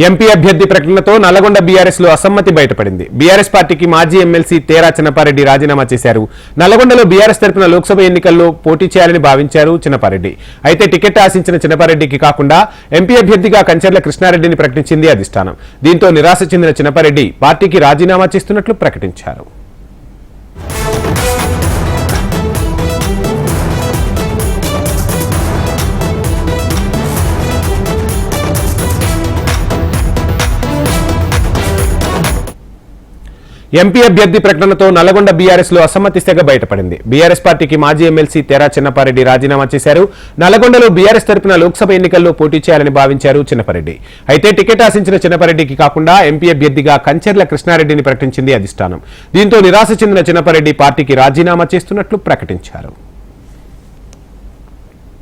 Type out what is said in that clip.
MP అభ్యర్థి ప్రకటనతో Nalgonda BRS లో అసమ్మతి బయటపడింది. బీఆర్ఎస్ పార్టీకి మాజీ ఎమ్మెల్సీ తేరా చిన్నపారెడ్డి రాజీనామా చేశారు. నల్లగొండలో బీఆర్ఎస్ తరపున లోక్సభ ఎన్నికల్లో పోటీ చేయాలని భావించారు చిన్నపారెడ్డి. అయితే టికెట్ ఆశించిన చిన్నపారెడ్డికి కాకుండా ఎంపీ అభ్యర్థిగా కంచర్ల కృష్ణారెడ్డిని ప్రకటించింది అధిష్టానం. దీంతో నిరాశ చెందిన చిన్నపారెడ్డి పార్టీకి రాజీనామా చేస్తున్నట్లు ప్రకటించారు. ఎంపీ అభ్యర్థి ప్రకటనతో నల్లగొండ బీఆర్ఎస్ లో అసమ్మతి సెగ బయటపడింది. బీఆర్ఎస్ పార్టీకి మాజీ ఎమ్మెల్సీ తేరా చిన్నపారెడ్డి రాజీనామా చేశారు. నల్లగొండలో బీఆర్ఎస్ తరపున లోక్సభ ఎన్నికల్లో పోటీ చేయాలని భావించారు చిన్నపారెడ్డి. అయితే టికెట్ ఆశించిన చిన్నపారెడ్డికి కాకుండా ఎంపీ అభ్యర్థిగా కంచర్ల కృష్ణారెడ్డిని ప్రకటించింది అధిష్టానం. దీంతో నిరాశ చెందిన చిన్నపారెడ్డి పార్టీకి రాజీనామా చేస్తున్నట్లు ప్రకటించారు.